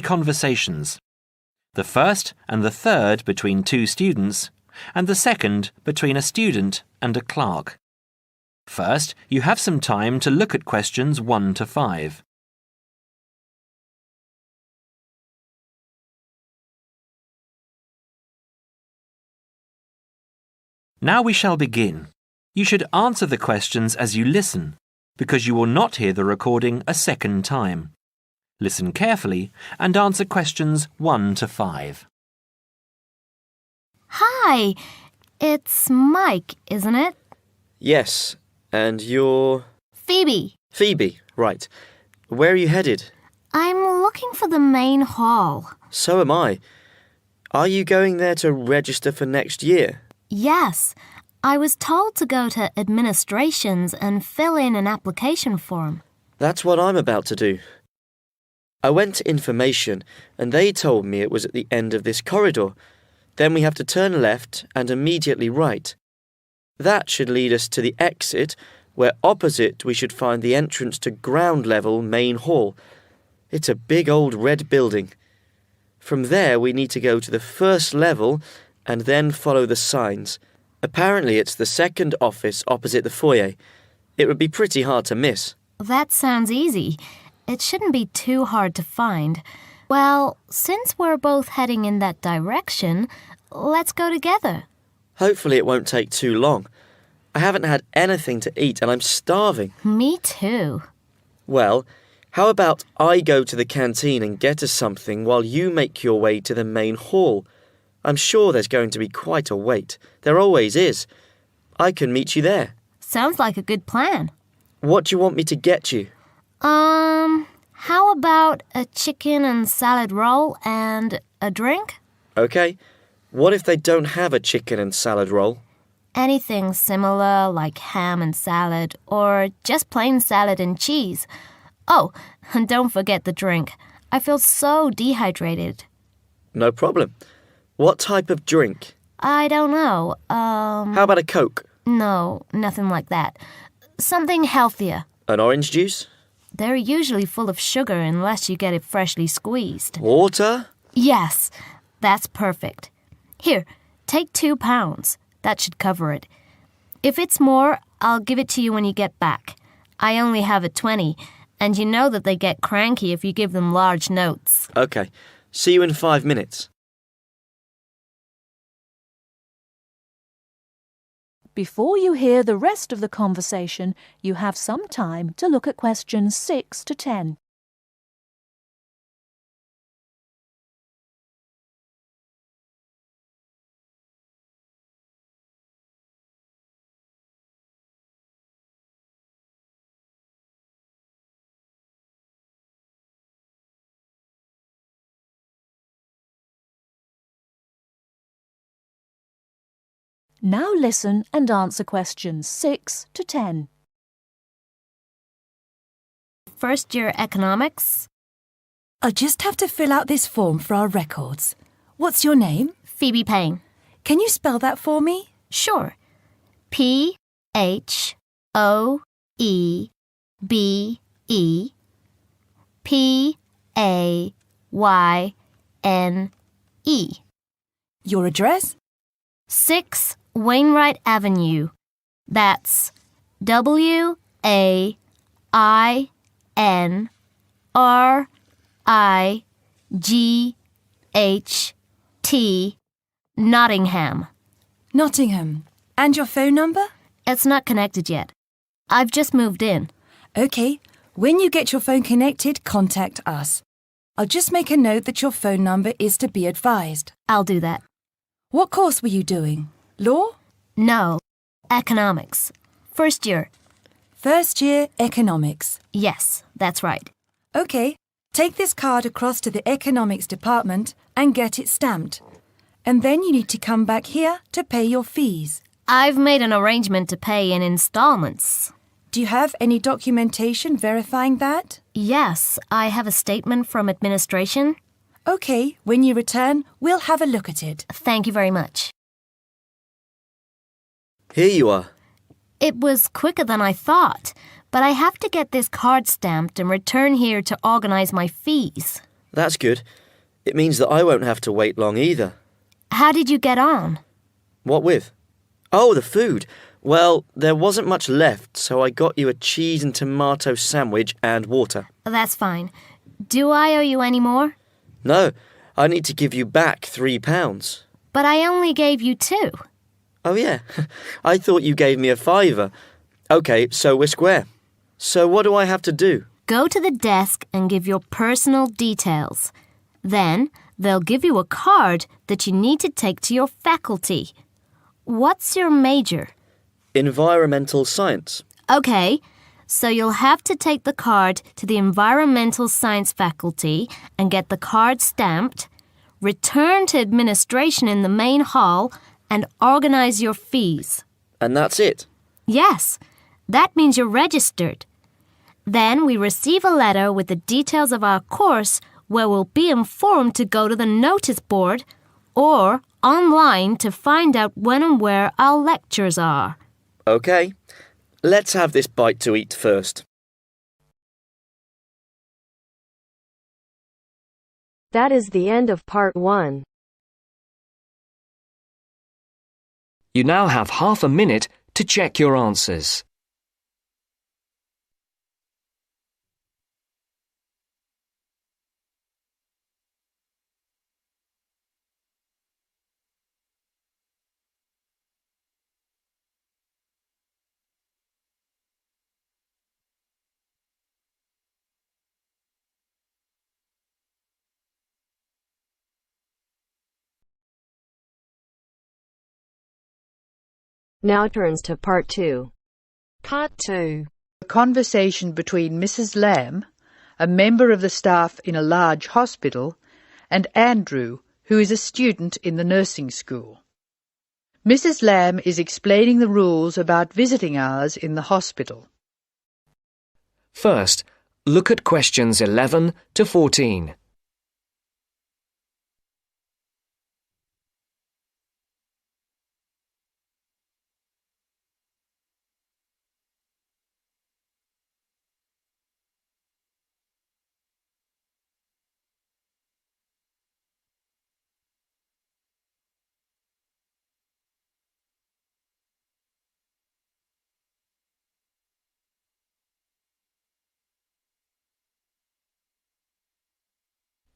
conversations. The first and the third between two students, and the second between a student and a clerk. First, you have some time to look at questions 1 to 5. Now we shall begin. You should answer the questions as you listen, because you will not hear the recording a second time. Listen carefully and answer questions 1 to 5. Hi, it's Mike, isn't it? Yes, and you're... Phoebe. Phoebe, right. Where are you headed? I'm looking for the main hall. So am I. Are you going there to register for next year? Yes, I was told to go to administrations and fill in an application form. That's what I'm about to do. I went to information and they told me it was at the end of this corridor. Then we have to turn left and immediately right. That should lead us to the exit, where opposite we should find the entrance to ground level main hall. It's a big old red building. From there we need to go to the first level and then follow the signs. Apparently it's the second office opposite the foyer. It would be pretty hard to miss. That sounds easy. It shouldn't be too hard to find. Well, since we're both heading in that direction, let's go together. Hopefully it won't take too long. I haven't had anything to eat and I'm starving. Me too. Well, how about I go to the canteen and get us something while you make your way to the main hall? I'm sure there's going to be quite a wait. There always is. I can meet you there. Sounds like a good plan. What do you want me to get you? How about a chicken and salad roll and a drink? Okay. What if they don't have a chicken and salad roll? Anything similar, like ham and salad, or just plain salad and cheese. Oh, and don't forget the drink. I feel so dehydrated. No problem. What type of drink? I don't know. How about a Coke? No, nothing like that. Something healthier. An orange juice? They're usually full of sugar unless you get it freshly squeezed. Water? Yes, that's perfect. Here, take £2. That should cover it. If it's more, I'll give it to you when you get back. I only have a 20, and you know that they get cranky if you give them large notes. Okay. See you in 5 minutes. Before you hear the rest of the conversation, you have some time to look at questions 6 to 10. Now listen and answer questions 6 to 10. First year economics. I just have to fill out this form for our records. What's your name? Phoebe Payne. Can you spell that for me? Sure. P-H-O-E-B-E-P-A-Y-N-E. Your address? 6 Wainwright Avenue. That's W-A-I-N-R-I-G-H-T, Nottingham. Nottingham. And your phone number? It's not connected yet. I've just moved in. Okay. When you get your phone connected, contact us. I'll just make a note that your phone number is to be advised. I'll do that. What course were you doing? Law? No. Economics. First year. First year economics. Yes, that's right. Okay. Take this card across to the economics department and get it stamped. And then you need to come back here to pay your fees. I've made an arrangement to pay in installments. Do you have any documentation verifying that? Yes, I have a statement from administration. Okay, when you return, we'll have a look at it. Thank you very much. Here you are. It was quicker than I thought, but I have to get this card stamped and return here to organize my fees. That's good. It means that I won't have to wait long either. How did you get on? What with? Oh, the food. Well, there wasn't much left, so I got you a cheese and tomato sandwich and water. That's fine. Do I owe you any more? No, I need to give you back £3. But I only gave you 2. Oh, yeah. I thought you gave me a £5. OK, so we're square. So what do I have to do? Go to the desk and give your personal details. Then they'll give you a card that you need to take to your faculty. What's your major? Environmental science. Okay, so you'll have to take the card to the environmental science faculty and get the card stamped, return to administration in the main hall, and organize your fees. And that's it? Yes, that means you're registered. Then we receive a letter with the details of our course where we'll be informed to go to the notice board or online to find out when and where our lectures are. OK. Let's have this bite to eat first. That is the end of part 1. You now have half a minute to check your answers. Now turns to part 2. Part 2. A conversation between Mrs. Lamb, a member of the staff in a large hospital, and Andrew, who is a student in the nursing school. Mrs. Lamb is explaining the rules about visiting hours in the hospital. First, look at questions 11 to 14.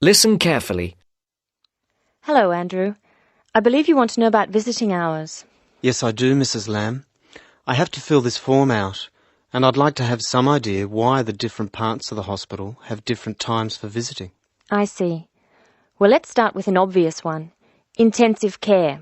Listen carefully. Hello, Andrew. I believe you want to know about visiting hours. Yes, I do, Mrs. Lamb. I have to fill this form out, and I'd like to have some idea why the different parts of the hospital have different times for visiting. I see. Well, let's start with an obvious one. Intensive care.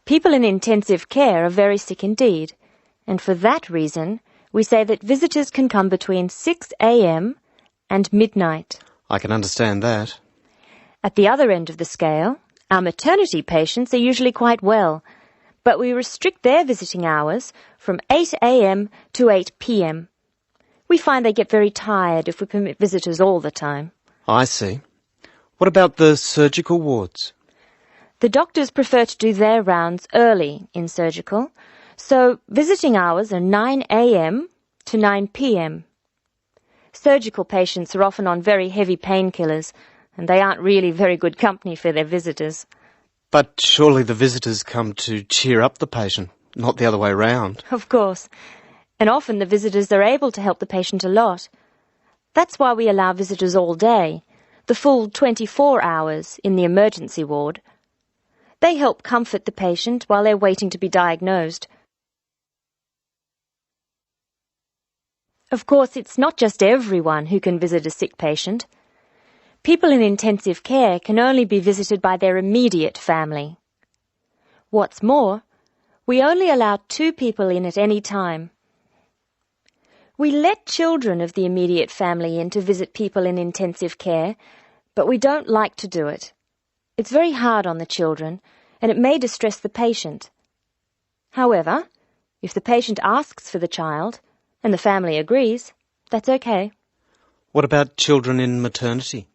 People in intensive care are very sick indeed, and for that reason, we say that visitors can come between 6 a.m. and midnight. I can understand that. At the other end of the scale, our maternity patients are usually quite well, but we restrict their visiting hours from 8 a.m. to 8 p.m. We find they get very tired if we permit visitors all the time. I see. What about the surgical wards? The doctors prefer to do their rounds early in surgical, so visiting hours are 9 a.m. to 9 p.m. Surgical patients are often on very heavy painkillers, and they aren't really very good company for their visitors. But surely the visitors come to cheer up the patient, not the other way round. Of course. And often the visitors are able to help the patient a lot. That's why we allow visitors all day, the full 24 hours in the emergency ward. They help comfort the patient while they're waiting to be diagnosed. Of course, it's not just everyone who can visit a sick patient. People in intensive care can only be visited by their immediate family. What's more, we only allow 2 people in at any time. We let children of the immediate family in to visit people in intensive care, but we don't like to do it. It's very hard on the children, and it may distress the patient. However, if the patient asks for the child, and the family agrees, that's okay. What about children in maternity?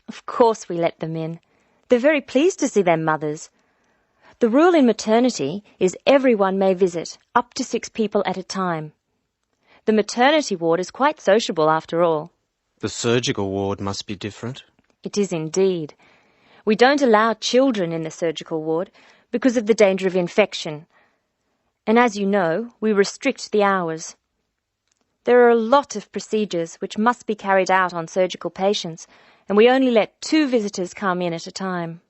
Of course we let them in. They're very pleased to see their mothers. The rule in maternity is everyone may visit, up to 6 people at a time. The maternity ward is quite sociable after all. The surgical ward must be different. It is indeed. We don't allow children in the surgical ward because of the danger of infection. And as you know, we restrict the hours. There are a lot of procedures which must be carried out on surgical patients, and we only let 2 visitors come in at a time.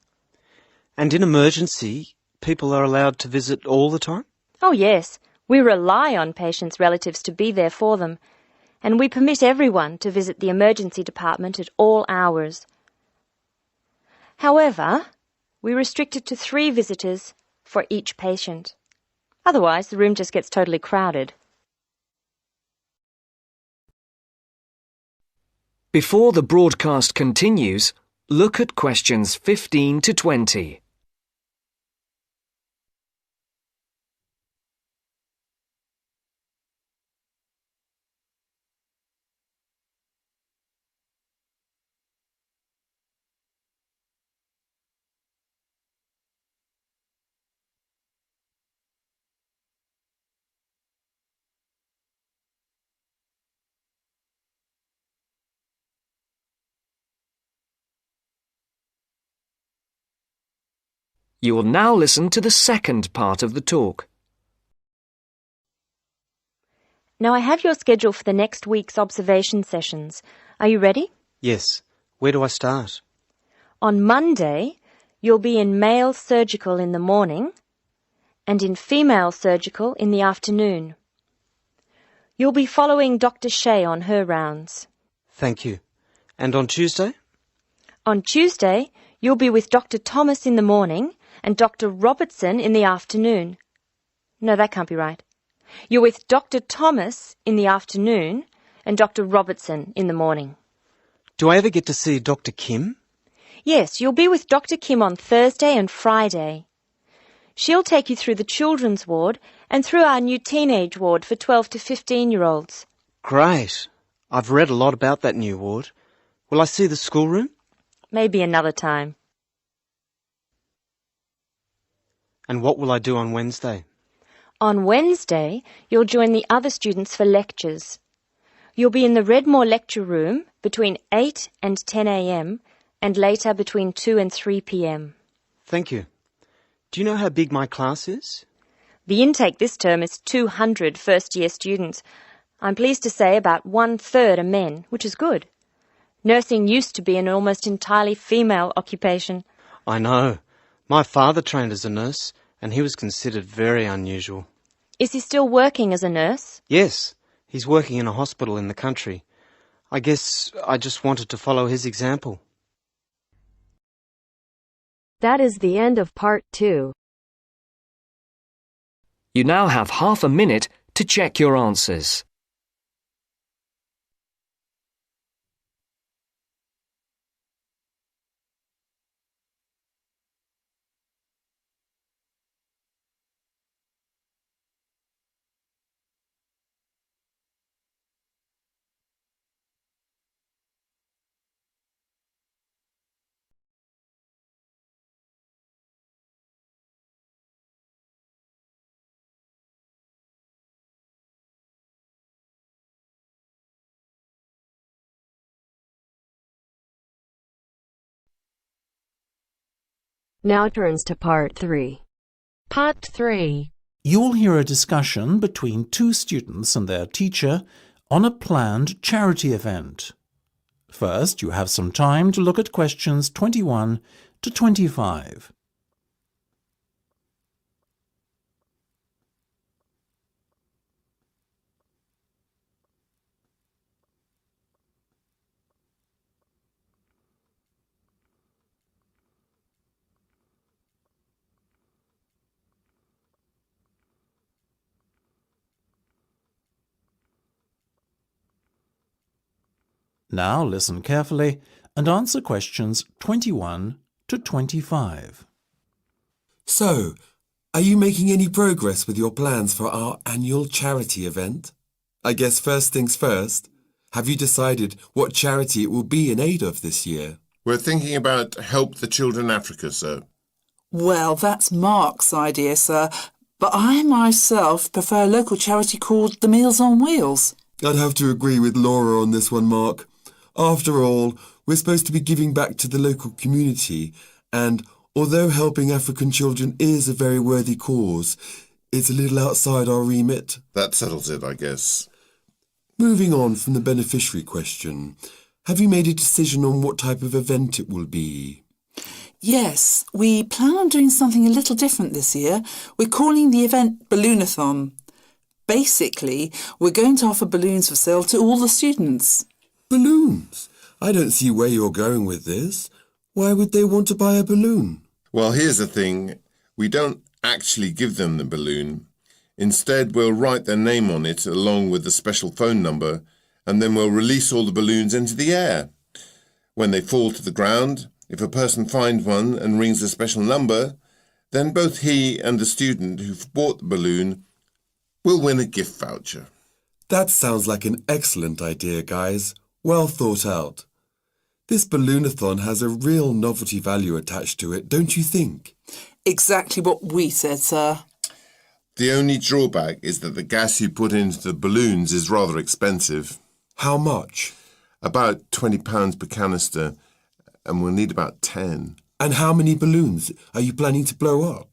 And in emergency, people are allowed to visit all the time? Oh yes, we rely on patients' relatives to be there for them, and we permit everyone to visit the emergency department at all hours. However, we restrict it to 3 visitors for each patient. Otherwise, the room just gets totally crowded. Before the broadcast continues, look at questions 15 to 20. You will now listen to the second part of the talk. Now I have your schedule for the next week's observation sessions. Are you ready? Yes. Where do I start? On Monday, you'll be in male surgical in the morning and in female surgical in the afternoon. You'll be following Dr. Shea on her rounds. Thank you. And on Tuesday? On Tuesday, you'll be with Dr. Thomas in the morning and Dr. Robertson in the afternoon. No, that can't be right. You're with Dr. Thomas in the afternoon and Dr. Robertson in the morning. Do I ever get to see Dr. Kim? Yes, you'll be with Dr. Kim on Thursday and Friday. She'll take you through the children's ward and through our new teenage ward for 12 to 15-year-olds. Great. I've read a lot about that new ward. Will I see the schoolroom? Maybe another time. And what will I do on Wednesday? On Wednesday, you'll join the other students for lectures. You'll be in the Redmore lecture room between 8 and 10 a.m. and later between 2 and 3 p.m. Thank you. Do you know how big my class is? The intake this term is 200 first-year students. I'm pleased to say about 1/3 are men, which is good. Nursing used to be an almost entirely female occupation. I know. My father trained as a nurse, and he was considered very unusual. Is he still working as a nurse? Yes, he's working in a hospital in the country. I guess I just wanted to follow his example. That is the end of part 2. You now have half a minute to check your answers. Now turns to part 3. Part 3. You'll hear a discussion between 2 students and their teacher on a planned charity event. First, you have some time to look at questions 21 to 25. Now listen carefully and answer questions 21 to 25. So, are you making any progress with your plans for our annual charity event? I guess first things first, have you decided what charity it will be in aid of this year? We're thinking about Help the Children Africa, sir. Well, that's Mark's idea, sir, but I myself prefer a local charity called the Meals on Wheels. I'd have to agree with Laura on this one, Mark. After all, We're supposed to be giving back to the local community, and although helping African children is a very worthy cause, it's a little outside our remit. That settles it, I guess. Moving on from the beneficiary question, have you made a decision on what type of event it will be? Yes, we plan on doing something a little different this year. We're calling the event Balloonathon. Basically, we're going to offer balloons for sale to all the students. Balloons? I don't see where you're going with this. Why would they want to buy a balloon? Well, here's the thing. We don't actually give them the balloon. Instead, we'll write their name on it along with the special phone number, and then we'll release all the balloons into the air. When they fall to the ground, if a person finds one and rings a special number, then both he and the student who've bought the balloon will win a gift voucher. That sounds like an excellent idea, guys. Well thought out. This Balloonathon has a real novelty value attached to it, don't you think? Exactly what we said, sir. The only drawback is that the gas you put into the balloons is rather expensive. How much? About £20 per canister, and we'll need about 10. And how many balloons are you planning to blow up?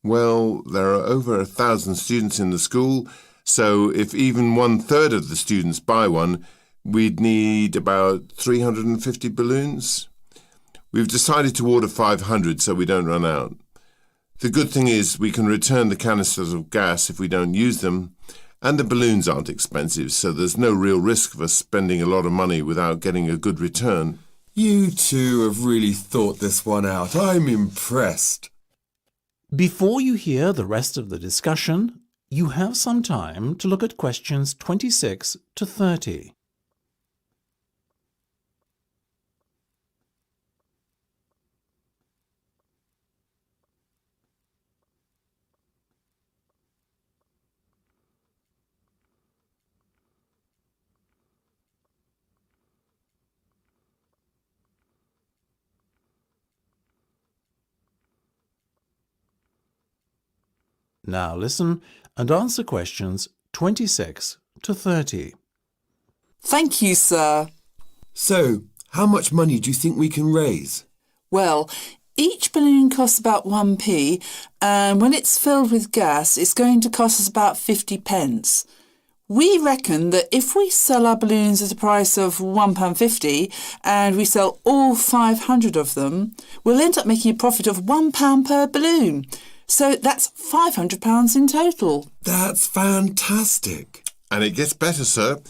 Well, there are over 1,000 students in the school, so if even 1/3 of the students buy one, we'd need about 350 balloons. We've decided to order 500 so we don't run out. The good thing is we can return the canisters of gas if we don't use them, and the balloons aren't expensive, so there's no real risk of us spending a lot of money without getting a good return. You two have really thought this one out. I'm impressed. Before you hear the rest of the discussion, you have some time to look at questions 26 to 30. Now listen and answer questions 26 to 30. Thank you, sir. So, how much money do you think we can raise? Well, each balloon costs about 1p, and when it's filled with gas, it's going to cost us about 50 pence. We reckon that if we sell our balloons at a price of £1.50 and we sell all 500 of them, we'll end up making a profit of £1 per balloon. So that's £500 in total. That's fantastic. And it gets better, sir.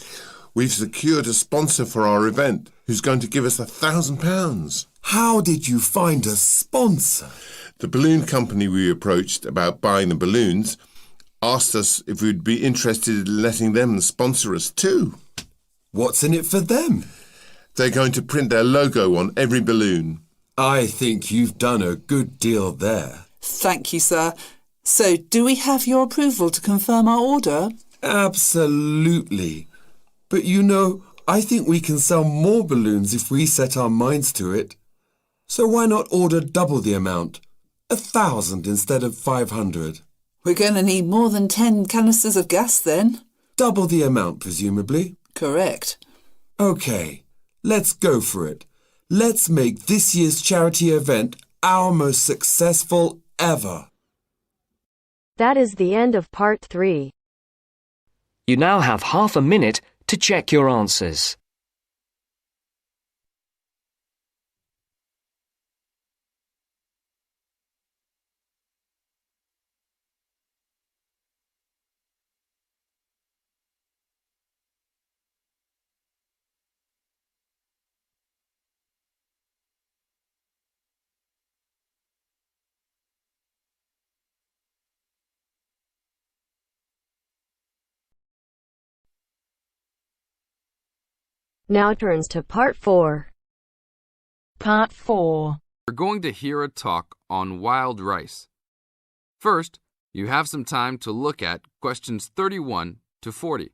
We've secured a sponsor for our event who's going to give us £1,000. How did you find a sponsor? The balloon company we approached about buying the balloons asked us if we'd be interested in letting them sponsor us too. What's in it for them? They're going to print their logo on every balloon. I think you've done a good deal there. Thank you, sir. So, do we have your approval to confirm our order? Absolutely. But you know, I think we can sell more balloons if we set our minds to it. So why not order double the amount? 1,000 instead of 500. We're going to need more than 10 canisters of gas then. Double the amount, presumably. Correct. OK, let's go for it. Let's make this year's charity event our most successful ever. That is the end of part 3. You now have half a minute to check your answers. Now turns to part 4. Part 4. We're going to hear a talk on wild rice. First, you have some time to look at questions 31 to 40.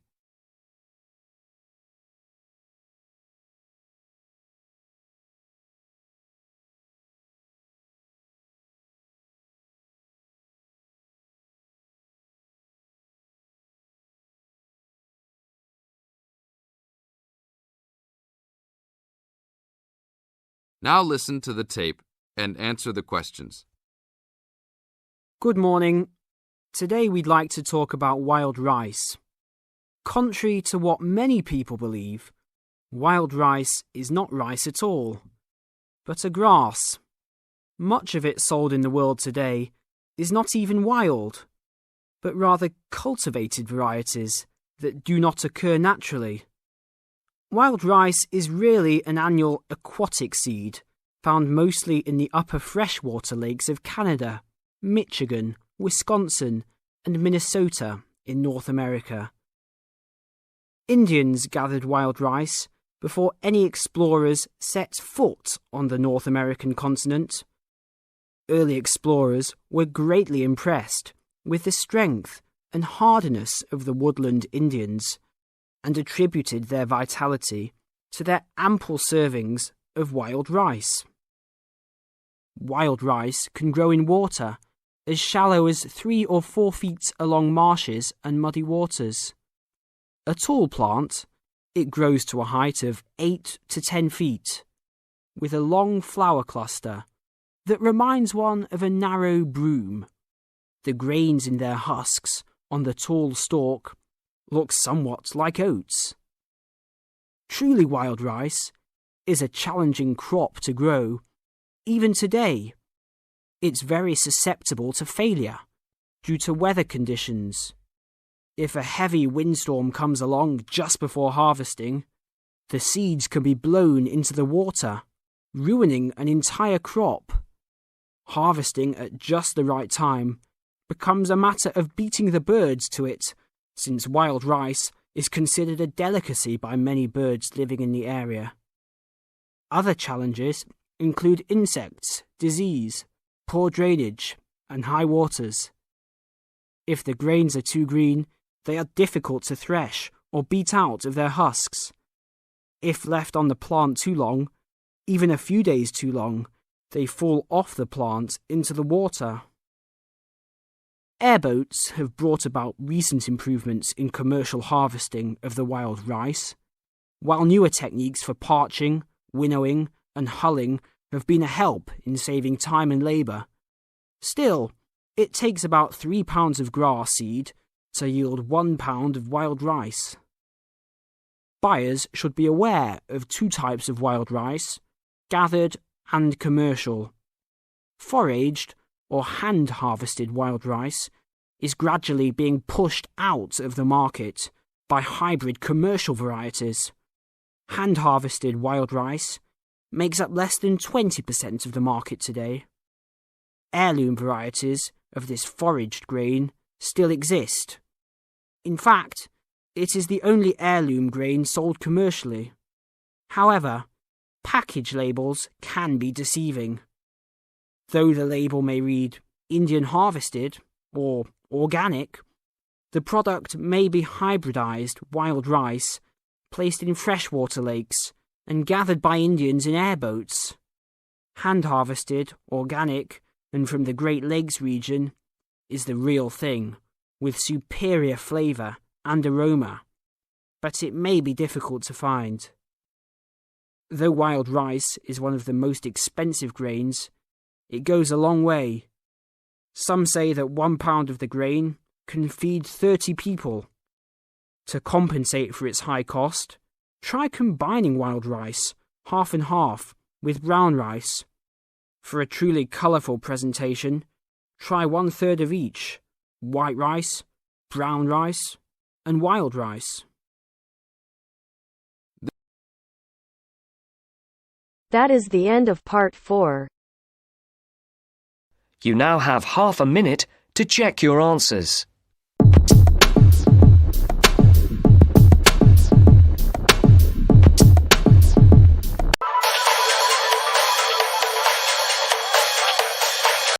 Now listen to the tape and answer the questions. Good morning. Today we'd like to talk about wild rice. Contrary to what many people believe, wild rice is not rice at all, but a grass. Much of it sold in the world today is not even wild, but rather cultivated varieties that do not occur naturally. Wild rice is really an annual aquatic seed found mostly in the upper freshwater lakes of Canada, Michigan, Wisconsin, and Minnesota in North America. Indians gathered wild rice before any explorers set foot on the North American continent. Early explorers were greatly impressed with the strength and hardiness of the woodland Indians and attributed their vitality to their ample servings of wild rice. Wild rice can grow in water as shallow as 3 or 4 feet along marshes and muddy waters. A tall plant, it grows to a height of 8 to 10 feet, with a long flower cluster that reminds one of a narrow broom. The grains in their husks on the tall stalk look somewhat like oats. Truly wild rice is a challenging crop to grow, even today. It's very susceptible to failure due to weather conditions. If a heavy windstorm comes along just before harvesting, the seeds can be blown into the water, ruining an entire crop. Harvesting at just the right time becomes a matter of beating the birds to it, since wild rice is considered a delicacy by many birds living in the area. Other challenges include insects, disease, poor drainage, and high waters. If the grains are too green, they are difficult to thresh or beat out of their husks. If left on the plant too long, even a few days too long, they fall off the plant into the water. Airboats have brought about recent improvements in commercial harvesting of the wild rice, while newer techniques for parching, winnowing, and hulling have been a help in saving time and labour. Still, it takes about 3 pounds of grass seed to yield 1 pound of wild rice. Buyers should be aware of 2 types of wild rice, gathered and commercial. Foraged or hand-harvested wild rice is gradually being pushed out of the market by hybrid commercial varieties. Hand-harvested wild rice makes up less than 20% of the market today. Heirloom varieties of this foraged grain still exist. In fact, it is the only heirloom grain sold commercially. However, package labels can be deceiving. Though the label may read Indian harvested or organic, the product may be hybridized wild rice placed in freshwater lakes and gathered by Indians in airboats. Hand-harvested, organic, and from the Great Lakes region is the real thing, with superior flavour and aroma, but it may be difficult to find. Though wild rice is one of the most expensive grains, it goes a long way. Some say that 1 pound of the grain can feed 30 people. To compensate for its high cost, try combining wild rice, half and half, with brown rice. For a truly colourful presentation, try 1/3 of each: white rice, brown rice, and wild rice. That is the end of part 4. You now have half a minute to check your answers.